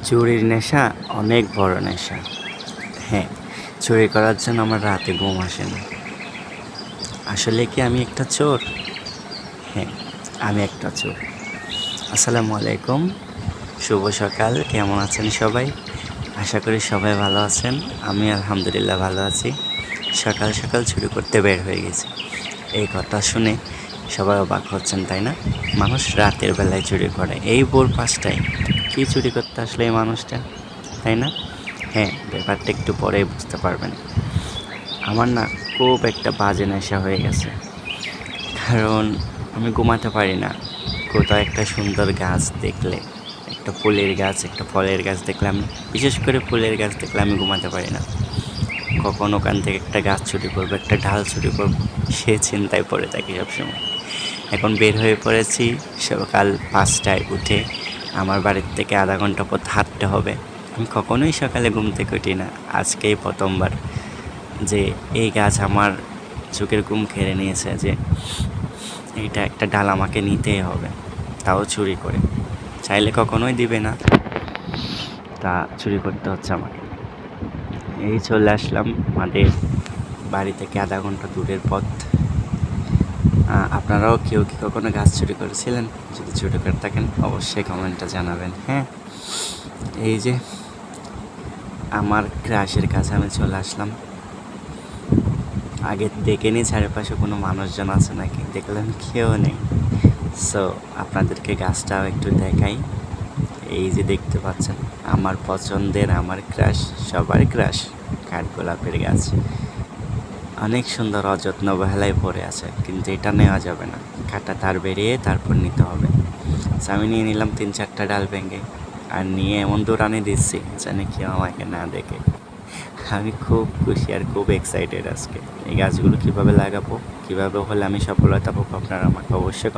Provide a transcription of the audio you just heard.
চুরির নেশা অনেক বড় নেশা। হ্যাঁ, চুরি করার জন্য আমার রাতে ঘুম আসে না। আসলে কি আমি একটা চোর? হ্যাঁ, আমি একটা চোর। আসসালামু আলাইকুম, শুভ সকাল। কেমন আছেন সবাই? আশা করি সবাই ভালো আছেন। আমি আলহামদুলিল্লাহ ভালো আছি। সকাল সকাল চুরি করতে বের হয়ে গেছি। এই কথা শুনে সবাই অবাক হচ্ছেন, তাই না? মানুষ রাতের বেলায় চুরি করে, এই ভোর ৫টায়। কী চুরি করতে আসলে এই মানুষটা, তাই না? হ্যাঁ, ব্যাপারটা একটু পরেই বুঝতে পারবেন। আমার না খুব একটা বাজে নেশা হয়ে গেছে, কারণ আমি ঘুমাতে পারি না। কোথাও একটা সুন্দর গাছ দেখলে, একটা ফুলের গাছ, একটা ফলের গাছ দেখলে আমি, বিশেষ করে ফুলের গাছ দেখলে আমি ঘুমাতে পারি না। কখন ওখান থেকে একটা গাছ চুরি করবো, একটা ডাল চুরি করবো, সে চিন্তায় পড়ে থাকি সবসময়। এখন বের হয়ে পড়েছি, সকাল ৫টায় উঠে আমার বাড়ির থেকে আধা ঘন্টা পথ হাঁটতে হবে। আমি কখনোই সকালে ঘুম থেকে উঠি না, আজকেই প্রথমবার যে এই গাছ আমার চোখের ঘুম কেড়ে নিয়েছে, যে এইটা একটা ডাল আমাকে নিতেই হবে, তাও চুরি করে। চাইলে কখনোই দিবে না, তা চুরি করতে হচ্ছে আমাকে। এই চলে আসলাম আমাদের বাড়ি থেকে আধা ঘন্টা দূরের পথ। আপনারাও কেউ কি কখনো গাছ চুরি করেছিলেন? যদি চুরি করে থাকেন অবশ্যই কমেন্টে জানাবেন। হ্যাঁ, এই যে আমার ক্রাশের কাছে আমি চলে আসলাম। আগে দেখে নিই চারিপাশে কোনো মানুষজন আছে নাকি, দেখলাম কেউ নেই। সো আপনাদেরকে গাছটাও একটু দেখাই। এই যে দেখতে পাচ্ছেন, আমার পছন্দের, আমার ক্রাশ, সবার ক্রাশ কাঠগোলাপের গাছ। অনেক সুন্দর, অযত্ন অবহেলায় পড়ে আছে, কিন্তু এটা নেওয়া যাবে না। কাটা তার বেরিয়ে তারপর নিতে হবে। আমি নিয়ে নিলাম ৩-৪টা ডাল ভেঙে, আর নিয়ে এমন দৌড়ানি দিচ্ছি জানি কেউ আমাকে না দেখে। আমি খুব খুশি আর খুব এক্সাইটেড আজকে। এই গাছগুলো কীভাবে লাগাবো, কীভাবে হলে আমি সফলতা পাবো, আপনারা আমাকে অবশ্যই